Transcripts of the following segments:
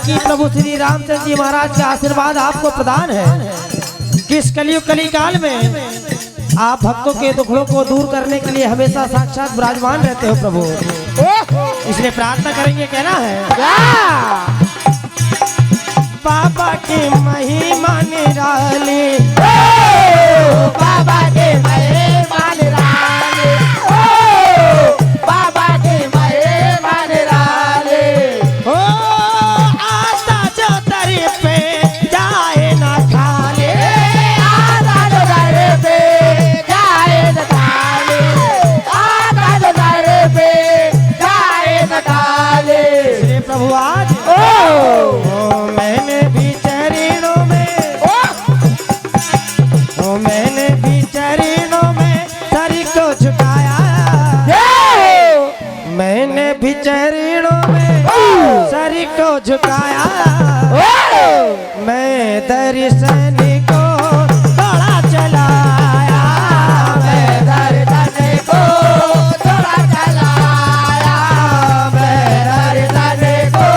जानकी प्रभु श्री रामचंद्र जी महाराज का आशीर्वाद आपको प्रदान है कि इस कलयुग कली काल में आप भक्तों के दुखड़ों को दूर करने के लिए हमेशा साक्षात विराजमान रहते हो प्रभु। इसलिए प्रार्थना करेंगे, कहना है बाबा की महिमा निराली, बाबा के महिमा निराली, बाबा के महिमा निराली। ओ आता जो दर पे जाए ना खाली, आता जो दर पे जाए न खाली, आता जो दर पे जाए न खाली। श्री प्रभु आज मैंने भी चरणों में, मैंने भी चरणों में सर को झुकाया, मैंने भी चरणों में सर को झुकाया, मैं दर्शन को थोड़ा चलाया, मैं दर्शन को थोड़ा चलाया, मैं दर्शन को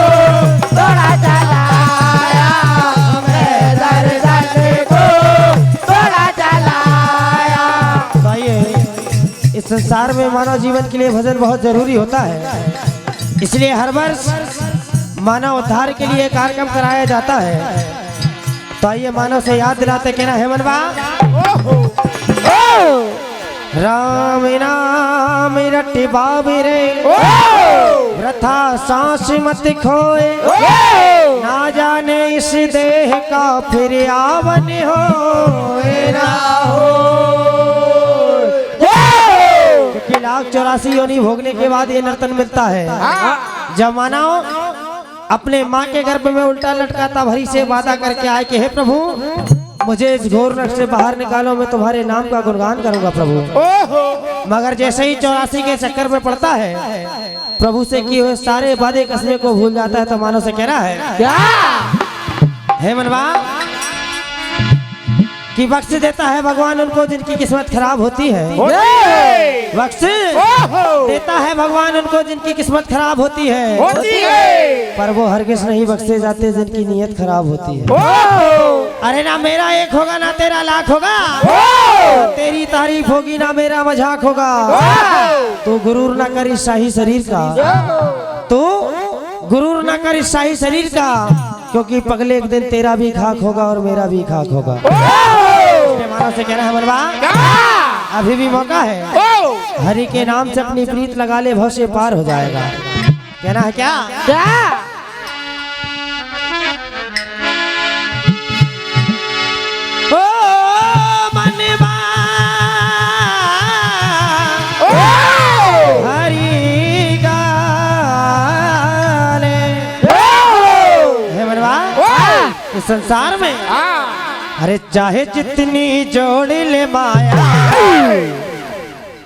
थोड़ा चलाया, मैं दर्शन को थोड़ा चलाया। भाई इस संसार में मानव जीवन के लिए भजन बहुत जरूरी होता है, इसलिए हर वर्ष मानव उद्धार के लिए कार्यक्रम कराया जाता है। तो आइए मानव से याद दिलाते, कहना है मनवा राम नाम रटि बाबरे, वृथा सांस मत खोए, ना जाने इस देह का फिर आवन हो ना हो। क्योंकि 1,84 योनि भोगने के बाद ये नर्तन मिलता है। जब मानव अपने माँ के गर्भ में उल्टा लटकाता भरी से वादा करके आए कि हे प्रभु मुझे इस घोर नरक से बाहर निकालो, मैं तुम्हारे नाम का गुणगान करूंगा प्रभु। मगर जैसे ही 84 के चक्कर में पड़ता है, प्रभु से किए हुए सारे वादे कसमे को भूल जाता है। तो मानव से कहना है क्या हे मनवा कि बख्श देता है भगवान उनको जिनकी किस्मत खराब होती है, बख्श देता है भगवान उनको जिनकी किस्मत खराब होती है, पर वो हरगिज नहीं बख्शे जाते जिनकी नीयत खराब होती है। अरे ना मेरा एक होगा ना तेरा लाख होगा, तेरी तारीफ होगी ना मेरा मजाक होगा। तू गुरूर ना कर इस शाही शरीर का, तू गुरूर ना कर इस शाही शरीर का, क्योंकि पगले एक दिन तेरा भी खाक होगा और मेरा भी खाक होगा। मानव से कहना है मनवा अभी भी मौका है, हरि के नाम से अपनी प्रीत लगा ले, भव से पार हो जाएगा। कहना है क्या ओ मनवा हरि गाले, हे मनवा इस संसार में अरे चाहे जितनी जोड़ ले माया,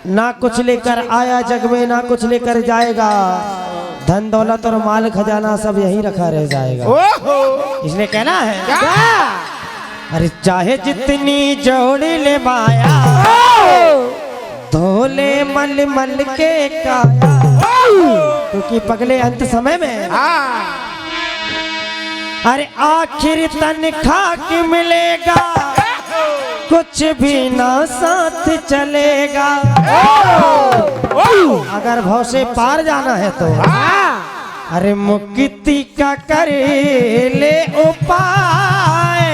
ना कुछ लेकर आया जग में ना कुछ लेकर जाएगा, धन दौलत और माल खजाना सब यहीं रखा रह जाएगा। इसलिए कहना है अरे चाहे जितनी जोड़ ले माया, धोले मल मल के काया, क्योंकि पगले अंत समय में अरे आखिर तनख्वाह मिलेगा, कुछ भी ना साथ चलेगा। अगर भव से पार जाना है तो अरे मुक्ति का कर ले उपाय,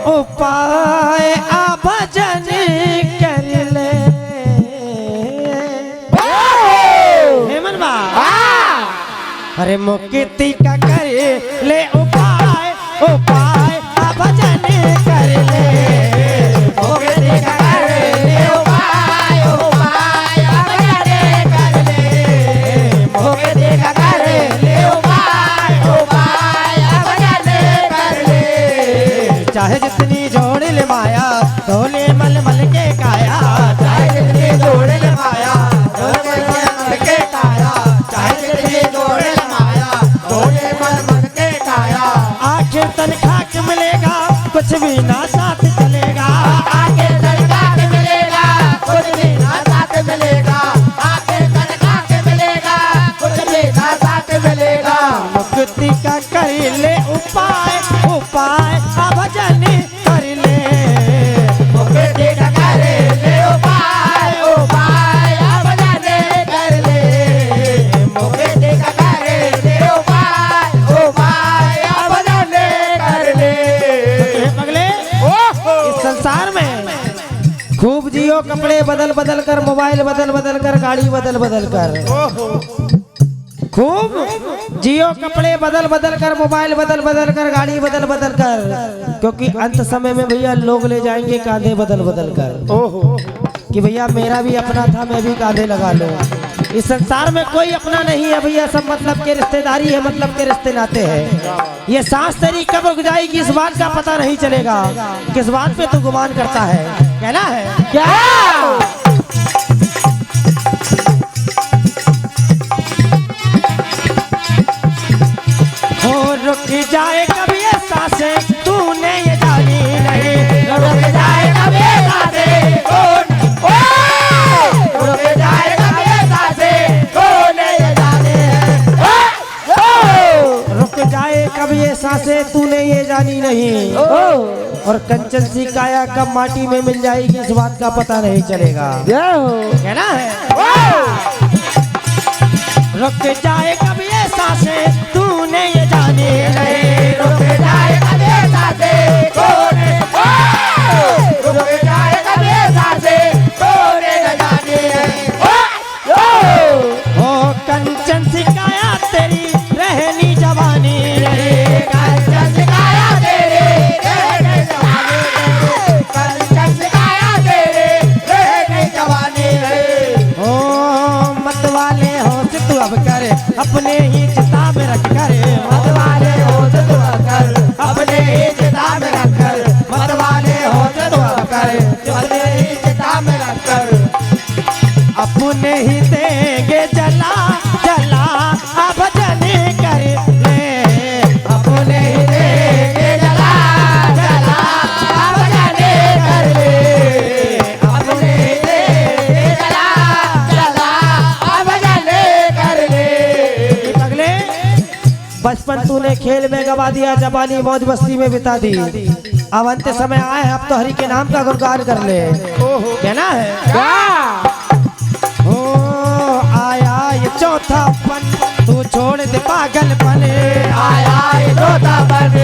उपाय आ भजन कर ले। हे मनवा अरे मुक्ति का कर ले उपाय, उपाय आ भजन कर ले। मुक्ति का कर ले उपाय, उपाय आ भजन कर ले। मुक्ति का कर ले उपाय, उपाय आ भजन कर ले। चाहे जितनी जोड़ ले माया, धोले मल मल के काया, चाहे जितनी जोड़ ले माया, धोले मल मल के काया, चाहे जितनी जोड़ ले माया, धोले मल मल के काया। आखिर तनख्वाह मिलेगा, कुछ भी ना साथ मुक्ति का कर ले उपाय, उपाय अब भजन कर ले। मुक्ति का कर ले उपाय, उपाय अब भजन कर ले। मुक्ति का कर ले उपाय, उपाय अब भजन कर ले। पगले इस संसार में खूब जियो, कपड़े बदल बदल कर, मोबाइल बदल बदल कर, गाड़ी बदल बदल कर। खूब जियो, कपड़े बदल बदल कर, मोबाइल बदल बदल कर, गाड़ी बदल बदल कर, क्योंकि अंत समय में भैया लोग ले जाएंगे कांधे बदल बदल कर कि भैया मेरा भी अपना था, मैं भी कांधे लगा लूं। इस संसार में कोई अपना नहीं है भैया, सब मतलब के रिश्तेदारी है, मतलब के रिश्ते नाते हैं। ये सांस तेरी कब रुक जाएगी इस बात का पता नहीं चलेगा। किस बात पे तू गुमान करता है, कहना है क्या? हो रुक जाए कभी ये सांसें, तूने ये जानी नहीं। रुक जाए कभी सांसें, रुक जाए कभी सांसें, तूने ये जानी है। रुक जाए कब ये सांसें, तूने ये जानी नहीं। और कंचन सी काया कब माटी में मिल जाएगी इस बात का पता नहीं चलेगा। कहना है रुक जाए कब ये सांसें, तूने ये जानी नहीं। रुक जाए कभी सांसें, रुक जाए कभी सांसें, तूने ये जानी है। हो कंचन सी काया तेरी रहनी जवानी नहीं। कंचन सी काया तेरी रहनी जवानी नहीं। कंचन सी काया तेरी रहनी जवानी नहीं। हो मत वाले हो से तू अब करे, अपने ही चिता में रख कर। मत वाले हो से तू अब कर, अपने ही चिता में रख कर। मत वाले हो से तू अब कर, अपने ही चिता में रख कर। अपने ही देंगे जला जला अब भजन कर ले। अपने ही देंगे जला जला अब भजन कर ले। अपने ही देंगे जला जला अब भजन कर ले। अगले बचपन तूने खेल में गवा दिया, जवानी मौज मस्ती में बिता दी। अब अंत समय आए हैं, अब तो हरि के नाम का गुणगान कर ले। कहना है हो आया ये चौथापन, तू छोड़ दे पागलपन। आया ये चौथापन,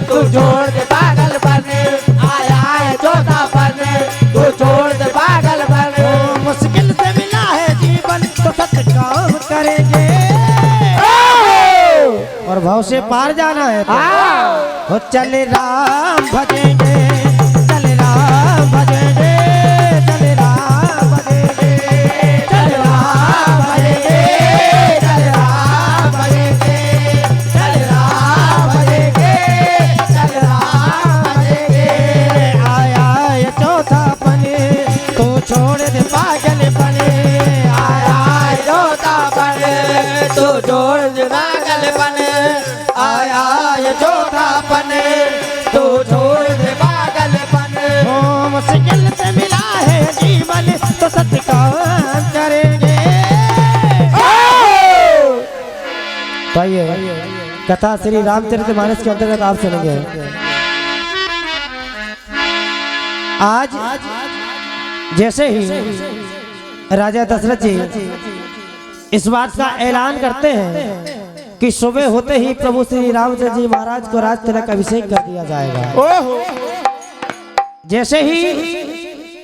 तू छोड़ दे पागलपन। आया ये चौथापन, तू छोड़ दे पागलपन। मुश्किल से मिला है जीवन तो सत काम करेंगे। और भाव से पार जाना है तो हो चले राम भजेंगे, चले राम भजेंगे, चले राम भजेंगे, चले राम भजेंगे, चले राम भजेंगे, चले राम भजेंगे, चले राम भजेंगे। आया ये चौथापन, तू छोड़ दे पागलपन। आया ये चौथापन, तू छोड़ दे पागलपन। आया ये चौथापन, तू छोड़ दे पागलपन। हो मुश्किल से मिला है जीवन तो सत्य काम करेंगे। तो आइए कथा श्री रामचरितमानस के अंतर्गत आप सुनेंगे। आज जैसे ही राजा दशरथ जी इस बात का ऐलान करते हैं कि सुबह होते ही प्रभु श्री रामचंद्र जी महाराज को राज तिलक अभिषेक कर दिया जाएगा। जैसे ही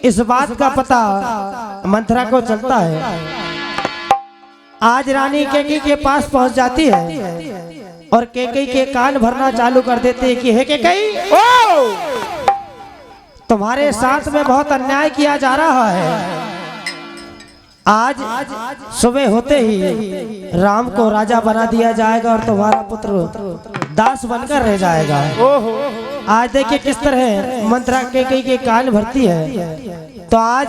इस बात का पता मंथरा को चलता है, आज रानी कैकेयी के पास पहुंच जाती है और कैकेयी के कान भरना चालू कर देते हैं कि हे कैकेयी, तुम्हारे साथ में बहुत अन्याय किया जा रहा है। आज सुबह होते ही राम को राजा बना दिया जाएगा और तुम्हारा पुत्र दास बनकर रह जाएगा। आज देखिए किस तरह मंथरा कैकेयी के कान भरती है। तो आज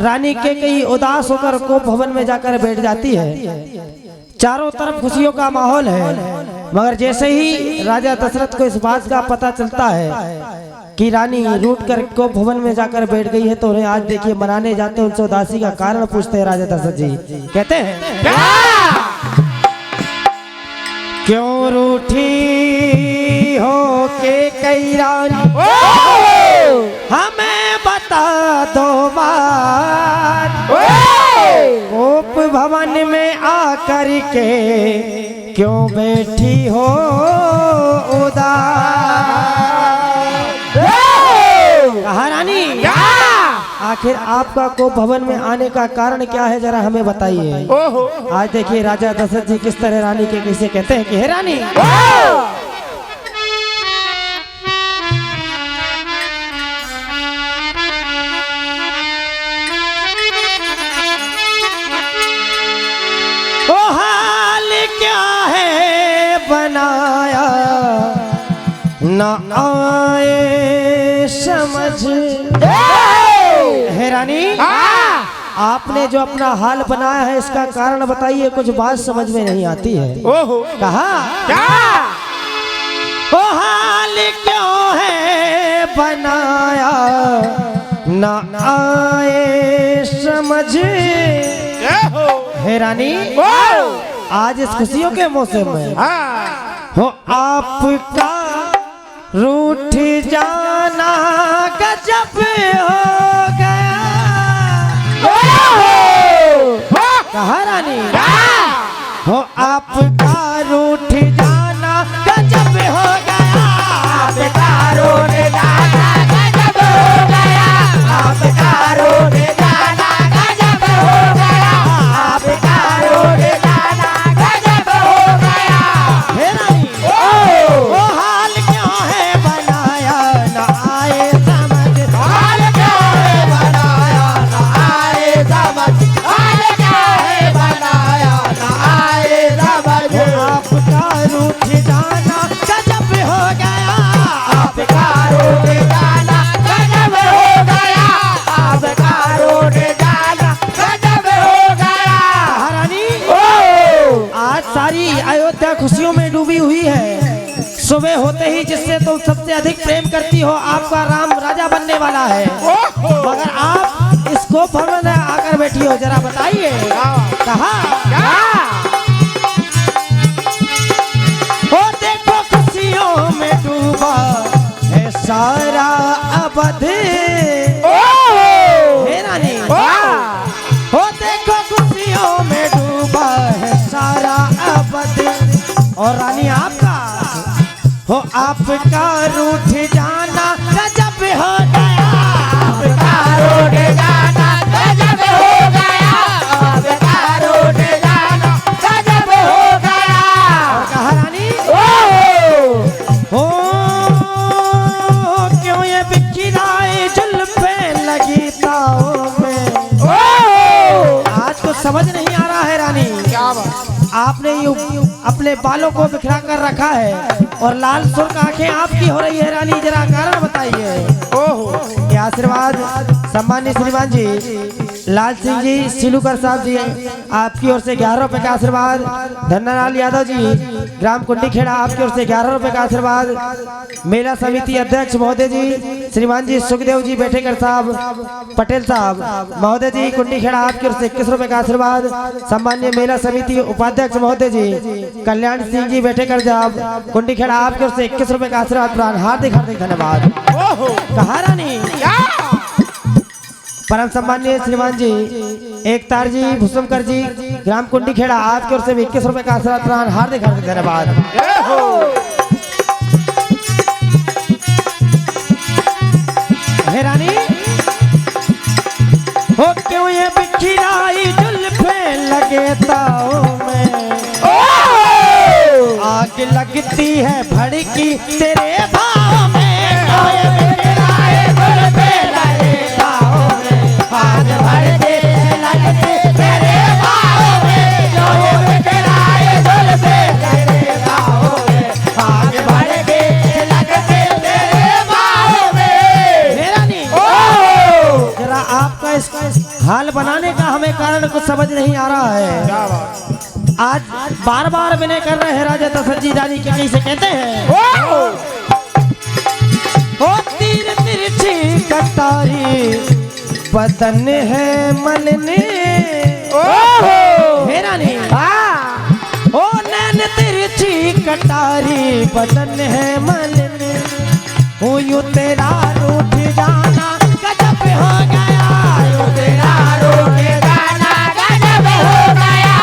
रानी कैकेयी उदास होकर कोप भवन में जाकर बैठ जाती है। चारों तरफ खुशियों का माहौल है, मगर जैसे ही राजा दशरथ को इस बात का पता चलता है कि रानी रूठ कर कोप भवन में जाकर बैठ गई है, तो उन्हें आज देखिए मनाने जाते हैं, उनसे उदासी का कारण पूछते हैं राजा दशरथ जी। कहते हैं क्यों रूठी कई रानी हमें बता दो बात, गोप भवन में आकर के क्यों बैठी हो उदास। कहा रानी आखिर आपका कोप भवन में आने का कारण क्या है, जरा हमें बताइए। आज देखिए राजा दशरथ जी किस तरह रानी के कैसे कहते हैं कि हे रानी ओ हाल क्या है बनाया न आए समझ। हे रानी आपने जो अपना हाल बनाया है इसका कारण बताइए, कुछ बात समझ में नहीं आती है। कहा क्या ओ हाल क्यों है बनाया न आए समझ। हे रानी आज इस खुशियों के मौसम में हो आपका रूठ जाना गजब हो गया। कहा रानी हो आपका रूठ जाना गजब हो गया, आपका रूठ जाना गजब हो गया, आपका रूठ जाना गजब हो गया, आपका रूठ जाना गजब हो गया। हे रानी ओ हाल क्यों है बनाया न आए समझ, हाल क्यों है बनाया न आए समझ, हाल क्यों है बनाया न आए समझ। आपका रूठ जाना गजब हो गया, आपका रूठ जाना गजब हो गया, आपका रूठ जाना गजब हो गया। रानी आज सारी अयोध्या खुशियों में डूबी हुई है। सुबह होते ही जिससे तुम सबसे अधिक प्रेम करती हो आपका राम राजा बनने वाला है, मगर आप इसको भवन में आकर बैठी हो, जरा बताइए। कहा ओ देखो खुशियों में डूबा है सारा अवध। हे रानी ओ देखो खुशियों में डूबा है सारा अवध। और रानी आपका हो आपका रूठ जाना गजब हो गया, आपका रूठ जाना गजब हो गया, आपका रूठ जाना गजब हो गया। कहा रानी ओ क्यों ये बिखराए जुल्फे लगी ताओं में। आज कुछ समझ नहीं आ रहा है रानी, क्या बात आपने यूं अपने बालों को बिखरा कर रखा है और लाल सुर्ख आंखें आपकी हो रही है रानी, जरा कारण बताइए। ओहो क्या आशीर्वाद सम्मानित श्रीमान जी लाल सिंह जी सिलूकर साहब जी आपकी ओर से 11 रुपए का आशीर्वाद। धन्नालाल यादव जी ग्राम कुंडी खेड़ा आपकी ओर से 11 रुपए का आशीर्वाद। मेला समिति अध्यक्ष महोदय जी श्रीमान जी सुखदेव जी बेटेकर साहब पटेल साहब महोदय जी कुंडी खेड़ा आपकी ओर से 21 रुपए का आशीर्वाद। सम्मान्य मेला समिति उपाध्यक्ष महोदय जी कल्याण सिंह जी बेटेकर साहब कुंडी खेड़ा आपकी ओर से 21 रुपए का आशीर्वाद प्रदान। हार्दिक हार्दिक धन्यवाद। कहा रानी परम सम्मान्य श्रीमान जी एकतार जी भुसमकर जी ग्राम कुंडी खेड़ा आपकी ओर से 21 रुपए का आशीर्वाद प्रदान। हार्दिक हार्दिक धन्यवाद। हे रानी हो क्यों ये बिखराई जुल्फे लगे ताओं में, आग लगती है भड़की तेरे भाव में। आग भड़के लगती तेरे भाव में, जो ये बिखराए जुल्फे तेरे भाव में, आग भड़के लगती तेरे भाव में। हे रानी जरा आपका इस हाल बनाने का हमें कारण कुछ समझ नहीं आ रहा है। आज बार बार विनय कर रहे हैं राजा दशरथ जी रानी के कैसे कहते हैं। ओ तीर तिरछी कटारी बदन है मलने। हे रानी ओ नैन तिरछी कटारी बदन है मलने। हो यूं तेरा रूठ जाना गजब हो गया, यूं तेरा रूठ जाना गजब हो गया,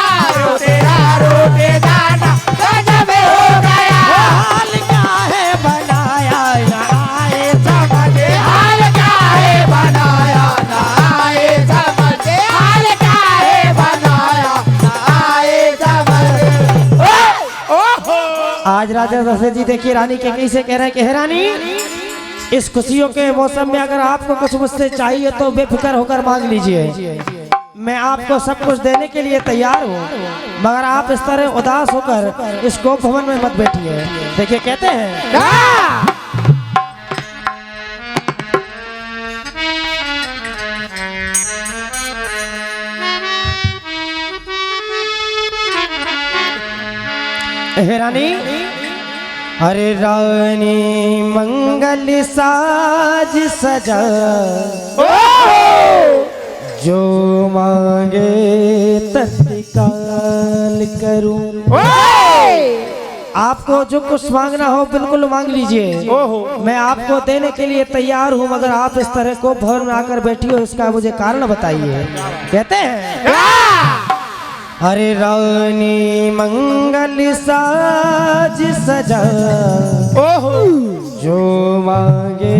तेरा रूठ जाना गजब हो गया। हाल क्या है बनाया ना आए समझ, हाल क्या है बनाया ना आए समझ, हाल क्या है बनाया ना आए समझ। ओहो आज राजा दशरथ जी देखिए रानी के कैसे कह रहे हैं कि हे रानी, इस खुशियों के मौसम में अगर आपको कुछ मुझसे चाहिए तो बेफिक्र होकर मांग लीजिए, मैं आपको सब कुछ देने के लिए तैयार हूँ, मगर आप इस तरह उदास होकर इस गोप भवन में मत बैठिए। देखिए कहते हैं हे रानी, अरे रानी मंगल साज सजा, जो मांगे तत्काल करूं। आपको जो कुछ मांगना हो बिल्कुल मांग लीजिए, मैं आपको देने के लिए तैयार हूं, मगर आप इस तरह को भवन में आकर बैठी हो, इसका मुझे कारण बताइए। कहते हैं अरे रानी मंगल साज सजा, जो मांगे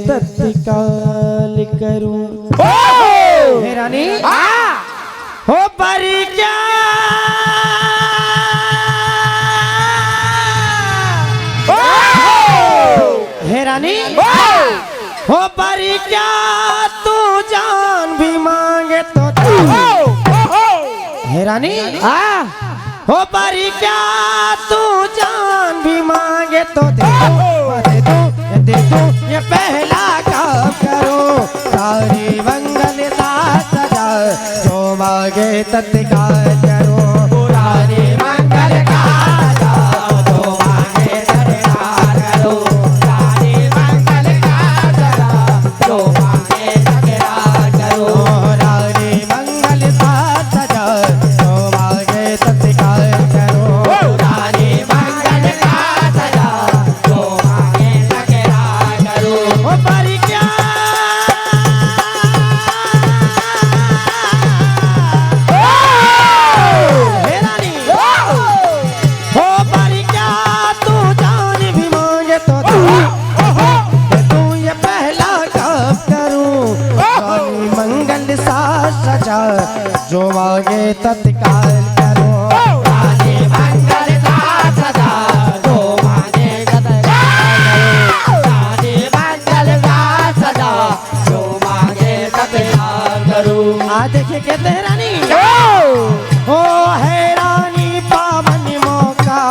तत्काल करूं। हे रानी हो पर क्या हे रानी हो पर क्या तू जान भी मांगे तो हे रानी हो पर क्या तू जान भी मांगे तो दे दो ये पहला काम करो, सारी मंगल साथ सजा, जो मांगे तत्काल करो। सारी मंगल का जो मांगे तत्काल करो, सारी मंगल का जो मांगे तत्काल करो। सारी मंगल साथ सजा, जो मांगे तत्काल करो। सारी मंगल का जो मांगे तत्काल करो। ओ पर क्या हे रानी हो पर क्या तू जान भी मांगे तो तू ये पहला काम करूं, सारी मंगल साथ सजा, जो मांगे तत्काल करो। सारी मंगल का जो मांगे तत्काल करो। सारी मंगल का जो मांगे तत्काल करो। आज देखिए कहते हैं रानी ओ है रानी पावन मौका,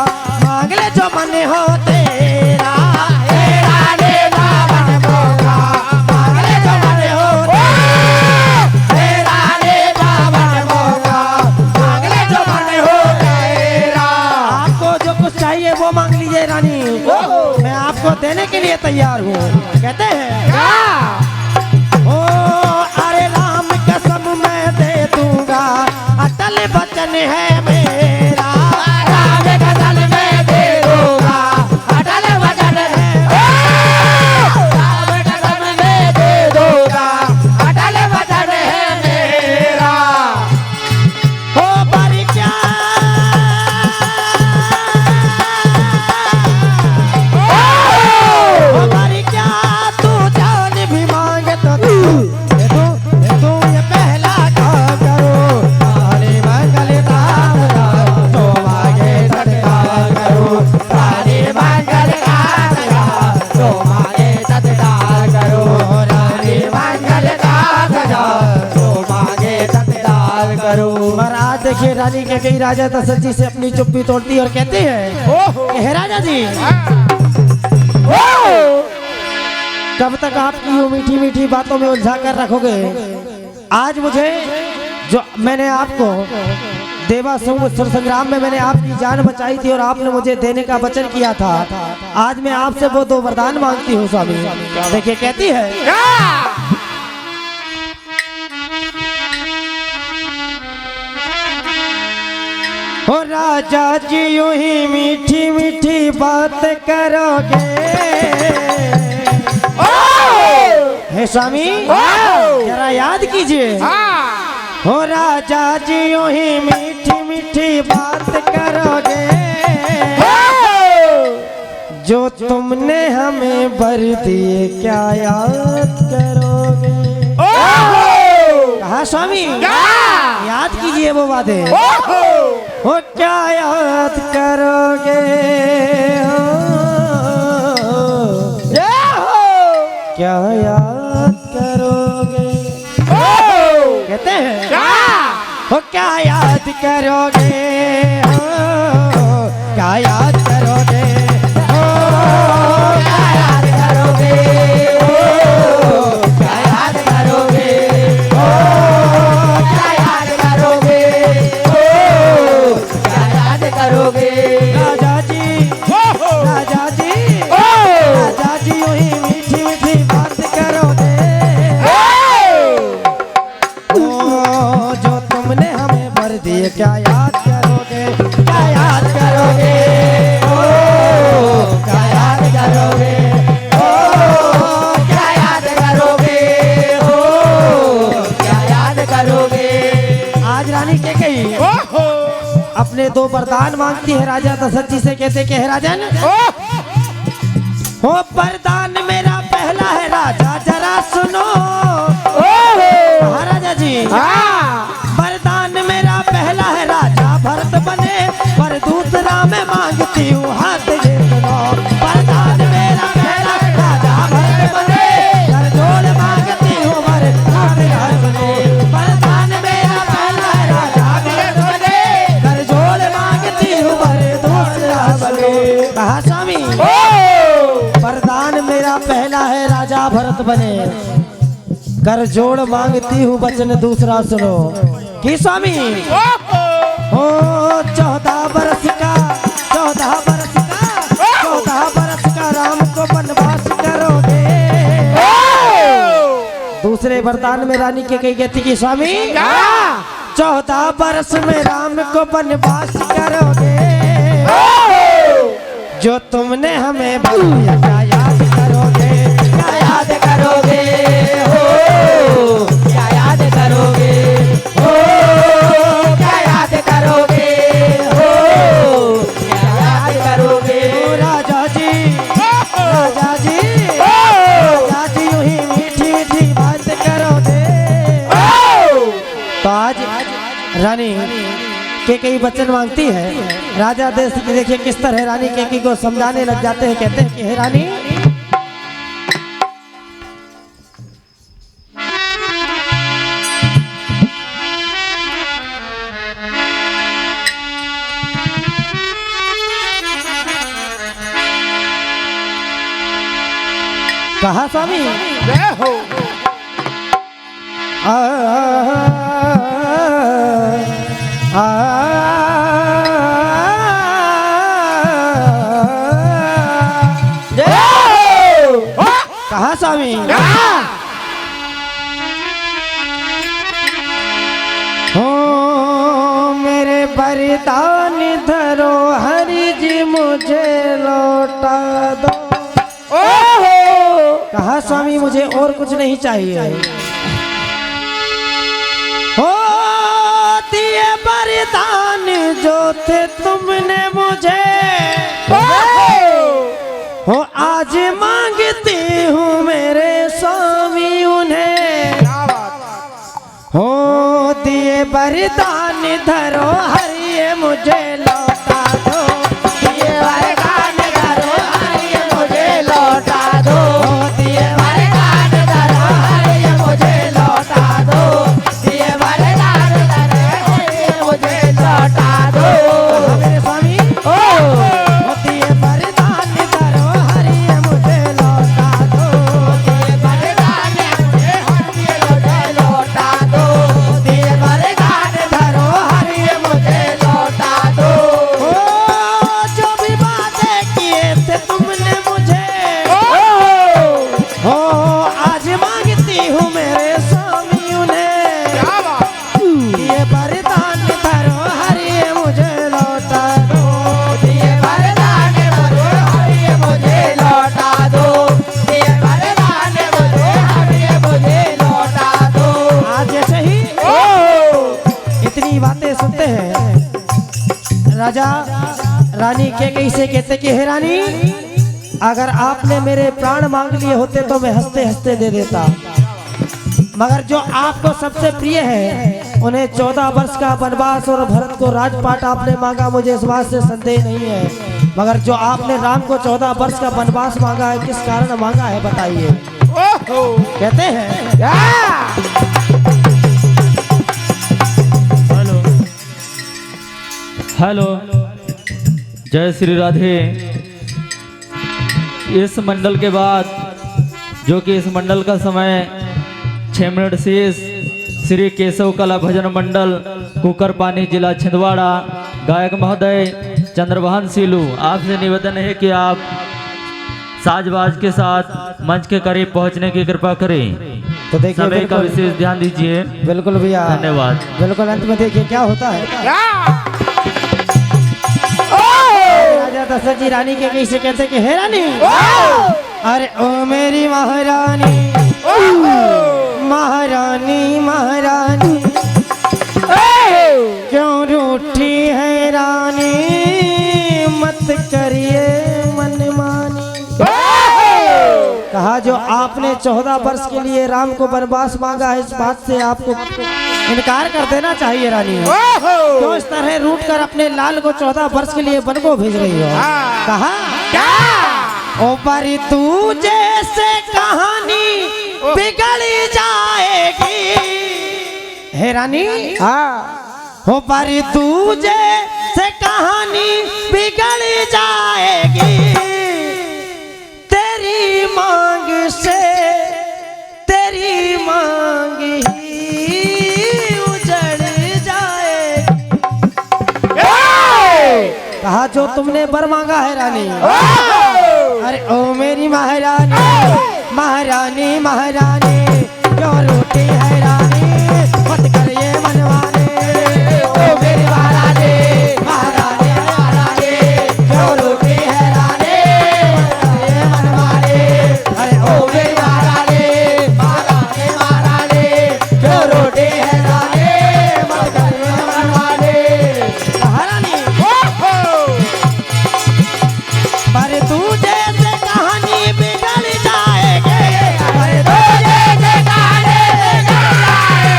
मांग ले जो मन हो तेरा। हे रानी पावन मौका, मांग ले जो मन हो तेरा। हे रानी पावन मौका, मांग ले जो मन हो तेरा। आपको जो कुछ चाहिए वो मांग लीजिए रानी, मैं आपको देने के लिए तैयार हूँ। कहते हैं ओ अरे राम कसम मैं दे दूंगा, अटल वचन है मेरा। राम कसम मैं दे दूंगा, अटल वचन है। राम कसम मैं दे दूंगा, अटल वचन है मेरा। हो पर क्या हो पर क्या तू जान भी मांगे तो दे दो ये पहला काम करो, सारी मंगल साथ, जो मांगे तत्काल करो। सारी मंगल का जो मांगे तत्काल करो। सारी मंगल का जो मांगे तत्काल करो। महाराज देखिए रानी के गई राजा दशरथ जी से अपनी चुप्पी तोड़ती और कहती है हे राजा जी, कब तक आपकी यूं मीठी मीठी बातों में उलझा कर रखोगे। आज मुझे जो मैंने आपको देवासुर संग्राम में मैंने आपकी जान बचाई थी और आपने मुझे देने का वचन किया था, आज मैं आपसे वो दो वरदान मांगती हूँ स्वामी। देखिए कहती है हो राजा जी यूं ही मीठी मीठी बात करोगे, हे स्वामी जरा याद कीजिए। हो राजा जी यूं ही मीठी मीठी बात करोगे, जो तुमने हमें बर दिए क्या याद करोगे। कहा स्वामी याद कीजिए वो बातें। हो क्या याद करोगे, क्या याद करोगे। कहते हैं हो क्या याद करोगे, हो क्या याद करोगे, हो क्या याद करोगे, हो क्या याद करोगे, हो क्या याद करोगे, हो क्या याद करोगे। राजा जी, राजा जी, राजा जी यूं ही मीठी मीठी बात करोगे, ओ जो तुमने हमें भर दिए क्या याद करोगे, क्या याद करोगे, ओ क्या याद करोगे, ओ क्या याद करोगे, ओ क्या याद करोगे। आज रानी के कही अपने दो वरदान मांगती है राजा दशरथ जी से। कहते कि है राजन, हो वरदान मेरा पहला है राजा जरा सुनो। महाराजा जी वरदान मेरा पहला है राजा भरत बने, पर दूसरा मैं मांगती हूँ हाथ ये सुनो। वरदान मेरा पहला है राजा भरत बने, कर जोड़ मांगती हूँ भरत सुनो। वरदान मेरा पहला है राजा भरत बने, कर जोड़ मांगती हूँ भरत दूसरा बने। कहा स्वामी वरदान मेरा पहला है राजा भरत बने, कर जोड़ मांगती हूँ वचन दूसरा सुनो। कि स्वामी ओ 14 बरस का 14 बरस का 14 बरस का राम को वनवास करोगे। दूसरे वरदान में रानी के कही कहती कि स्वामी 14 बरस में राम को वनवास करोगे, जो तुमने हमें बताया क्या याद करोगे, क्या याद करोगे, हो क्या याद करोगे, हो क्या याद करोगे, हो क्या याद करोगे। राजा जी, राजा जी, राजा जी यूं ही मीठी मीठी बात करोगे। तो आज रानी के कई वचन मांगती है। राजा देश की देखिए किस तरह रानी केकी को समझाने लग जाते हैं। कहते हैं कि हे रानी, कहा स्वामी कहा स्वामी हो मेरे वरदान धरो हरि जी मुझे लौटा दो। कहा स्वामी मुझे और कुछ नहीं चाहिए। हो दिए वरदान जो थे तुमने मुझे, हो आज मांगती हूँ मेरे स्वामी उन्हें। हो दिए वरदान धरो हरि मुझे लौटा दो, दिए वरदान धरो हरि मुझे लौटा दो, दिए वरदान धरो हरि मुझे लौटा दो, दिए वरदान धरो हरि मुझे लौटा दो। मेरे स्वामी दिए वरदान धरो हरि मुझे लौटा दो, दिए वरदान मुझे हरि मुझे लौटा दो, दिए वरदान धरो हरि मुझे लौटा दो। राजा रानी के कैसे कहते कि हे रानी, अगर आपने मेरे प्राण मांग लिए होते तो मैं हंसते हंसते दे देता, मगर जो आपको सबसे प्रिय है उन्हें 14 वर्ष का वनवास और भरत को राजपाट आपने मांगा, मुझे इस बात से संदेह नहीं है। मगर जो आपने राम को 14 वर्ष का वनवास मांगा है, किस कारण मांगा है बताइए। कहते हैं हेलो हेलो, जय श्री राधे। इस मंडल के बाद, जो कि इस मंडल का समय 6 मिनट शेष, श्री केशव कला भजन मंडल कुकर पानी जिला छिंदवाड़ा, गायक महोदय चंद्रभान सीलू, आपसे निवेदन है कि आप साजबाज के साथ मंच के करीब पहुंचने की कृपा करें। तो देखिए समय का विशेष ध्यान दीजिए। बिल्कुल भैया, धन्यवाद। बिल्कुल अंत में देखिए क्या होता है। राजा दशरथ जी रानी के कैसे कहते कि हे रानी, अरे ओ मेरी महारानी, महारानी महारानी, क्यों रूठी है रानी, मत करिए मनमानी। कहा जो आपने 14 वर्ष के लिए राम को वनवास मांगा है, इस बात से आपको इनकार कर देना चाहिए रानी। क्यों इस तरह रूठ कर अपने लाल को 14 वर्ष के लिए वन को भेज रही हो। कहा ओ परी तू जैसे कहानी बिगड़ जाएगी, हे रानी, हो परी तू जैसे कहानी बिगड़ जाएगी, तेरी मांग से तेरी मांग ही उजड़ जाएगी। कहा जो तुमने वर मांगा है रानी, अरे ओ मेरी महारानी, महारानी महारानी, क्यों रोती है रानी, मत करिए मनमानी। ओ मेरी महारानी, महारानी महारानी, क्यों रोती है रानी, मत करिए मनमानी। अरे ओ मेरी महारानी, महारानी महारानी, क्यों रोती है रानी, मत करिए मनमानी। महारानी पर तू जैसे कहानी बिगड़ जाएगी, पर तू जैसे कहानी बिगड़ जाएगी,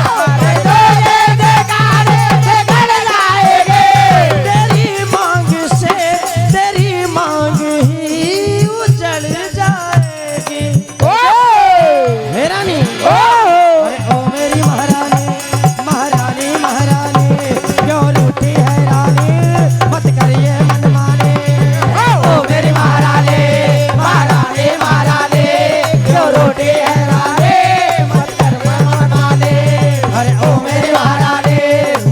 पर तू जैसे कहानी बिगड़ जाएगी, तेरी मांग से तेरी मांग ही उजड़ जाएगी। हे रानी, अरे ओ मेरी महारानी, महारानी महारानी, क्यों रूठी है रानी, मत करिए मनमानी। ओ मेरी महारानी, महारानी महारानी, क्यों रोटी है रानी, मत कर मनमानी। अरे ओ मेरी महारानी,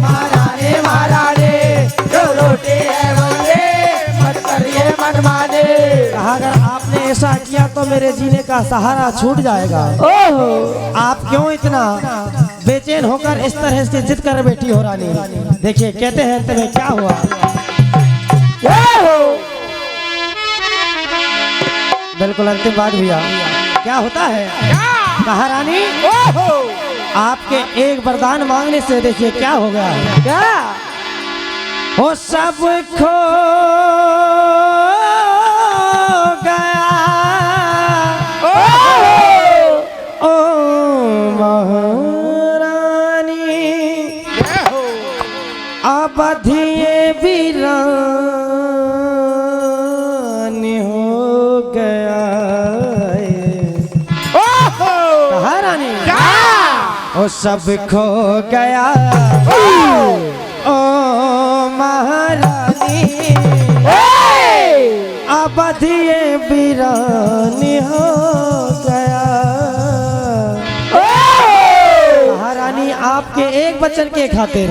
महारानी महारानी, क्यों रोटी है रानी, मत करिए मनमानी। कहा अगर आपने ऐसा किया तो मेरे जीने का सहारा छूट जाएगा। आप क्यों इतना बेचैन होकर इस तरह से जिद कर बैठी हो रानी। देखिए कहते हैं तुम्हें क्या हुआ। बिल्कुल अंतिम बात भैया, क्या होता है। कहा रानी, आपके एक वरदान मांगने से देखिए क्या हो गया। क्या हो सब खो गया, ओ महारानी, अवधिये वीरानी हो गया। कहा रानी, ओ सब खो गया, ओ महारानी, अवधिये वीरानी हो गया। महारानी आपके एक वचन के खातिर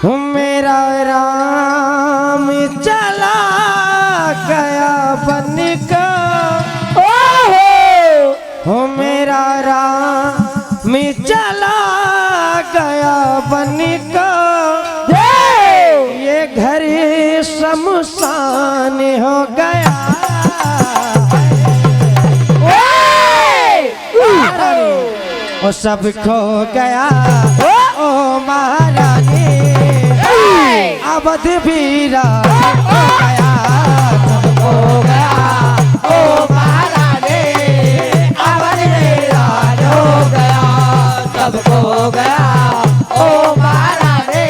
मेरा राम चला गया बन का, हो मेरा राम चला गया बन का, ये घर शमशान हो गया। ओ सब खो गया, ओ महारानी, अवध वीरा हो गया हो गया ओ महारानी अवध वीरान हो गया सबको हो गया ओ महारानी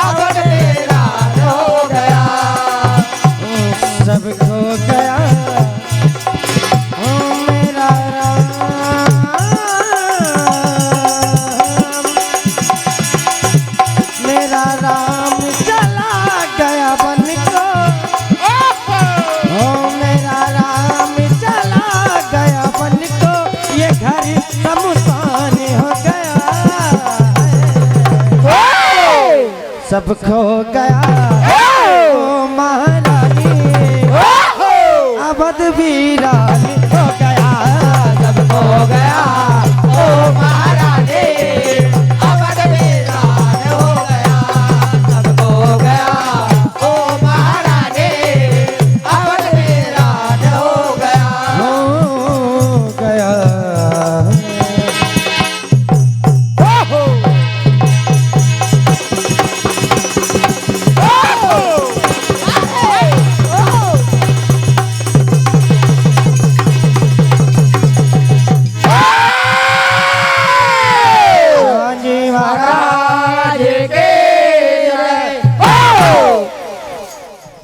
अवध वीरान हो गया सब खो गया ओ मेरा राम मेरा राम चला गया बन को ओ मेरा राम चला गया बन को ये घर शमशान हो गया सब खो गया ओ महारानी अवध वीरान हो गया सबको हो गया ओ महारानी अवध वीरान हो गया सबको हो गया ओ महारानी अवध वीरान हो गया हो गया जी महाराज महाराज के जय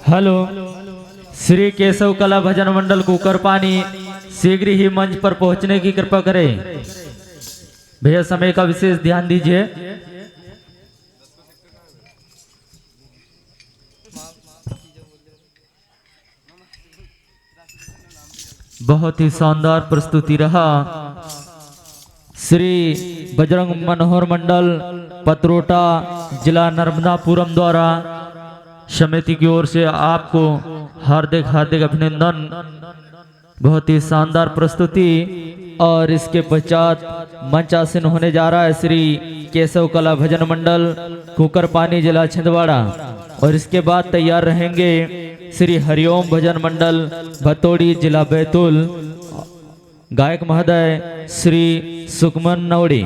हेलो, श्री केशव कला भजन मंडल कुकरपानी शीघ्र ही मंच पर पहुंचने की कृपा करें। भैया समय का विशेष ध्यान दीजिए। बहुत ही शानदार प्रस्तुति रहा। श्री बजरंग मनोहर मंडल पत्रोटा जिला नर्मदापुरम द्वारा समिति की ओर से आपको हार्दिक हार्दिक अभिनंदन। बहुत ही शानदार प्रस्तुति। और इसके पश्चात मंचासीन होने जा रहा है श्री केशव कला भजन मंडल कुकरपानी जिला छिंदवाड़ा। और इसके बाद तैयार रहेंगे श्री हरिओम भजन मंडल भतोड़ी जिला बैतूल, गायक महोदय श्री सुकमन नवड़ी।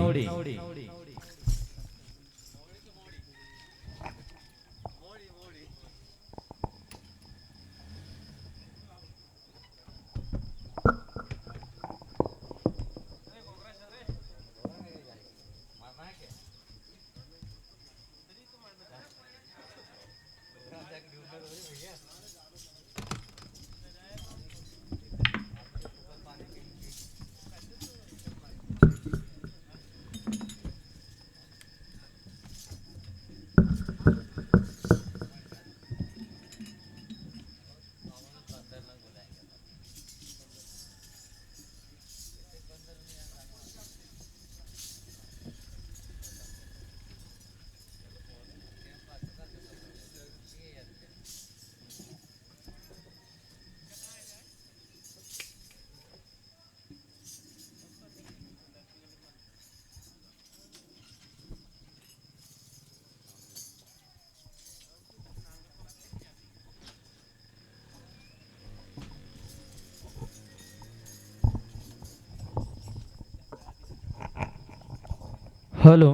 हेलो,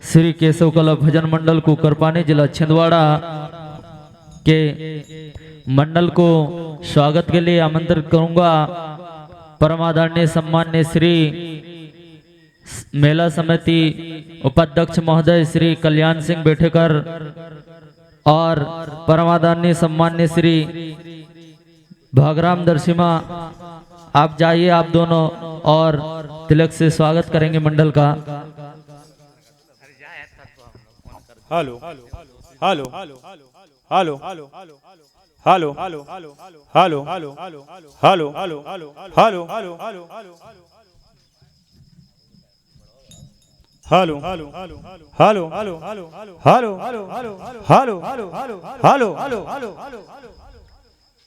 श्री केशव कला भजन मंडल कुकरपानी जिला छिंदवाड़ा के मंडल को स्वागत के लिए आमंत्रित करूंगा। परमादरणीय सम्मान्य श्री मेला समिति उपाध्यक्ष महोदय श्री कल्याण सिंह बेठेकर और परमादरणीय सम्मान्य श्री भागराम दर्शिमा, आप जाइए आप दोनों और तिलक से स्वागत करेंगे मंडल का। Hello hello hello hello hello hello hello hello hello hello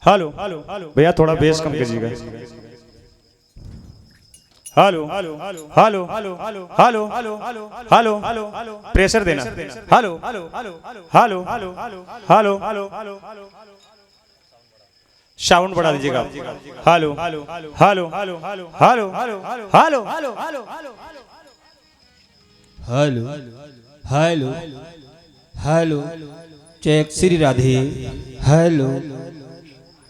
hello hello भैया थोड़ा बेस कम कीजिएगा। Hello hello hello hello hello hello pressure देना। Hello hello hello hello hello sound बढ़ा दीजिएगा। Hello hello hello hello hello hello hello hello hello hello check Shri Radhe hello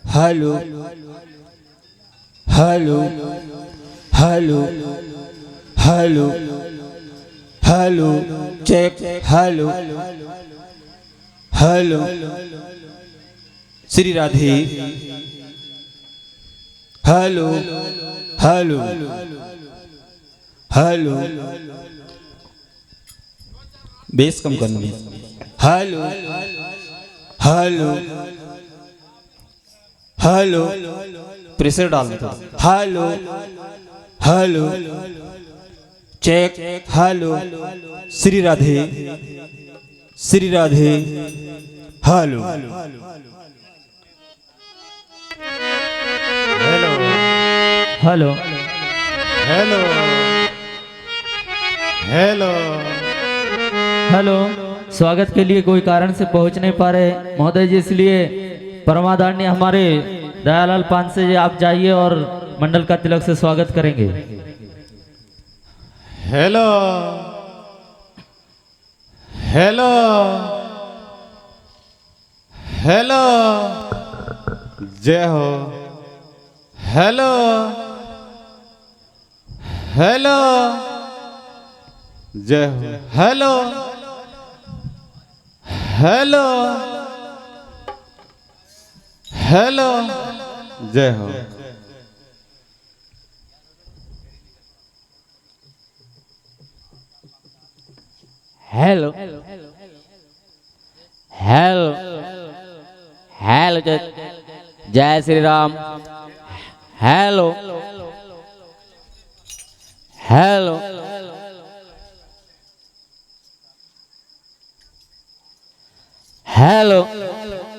hello hello hello hello hello check hello hello Shri Radhe hello hello hello bass कम करना hello hello hello pressure डालना था hello hello check hello Shri Radhe hello hello hello hello hello hello. स्वागत के लिए कोई कारण से पहुंच नहीं पा रहे महोदय जी, इसलिए परमादरणीय हमारे दयालाल पान से आप जाइए और मंडल का तिलक से स्वागत करेंगे। हेलो हेलो हेलो जय हो हेलो हेलो जय हो हेलो हेलो हेलो जय हो हेलो हेलो हेलो जय Shri Ram hello hello hello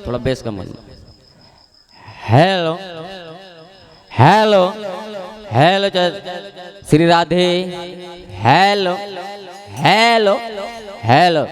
थोड़ा बेस कम hello hello hello Shri Radhe hello hello hello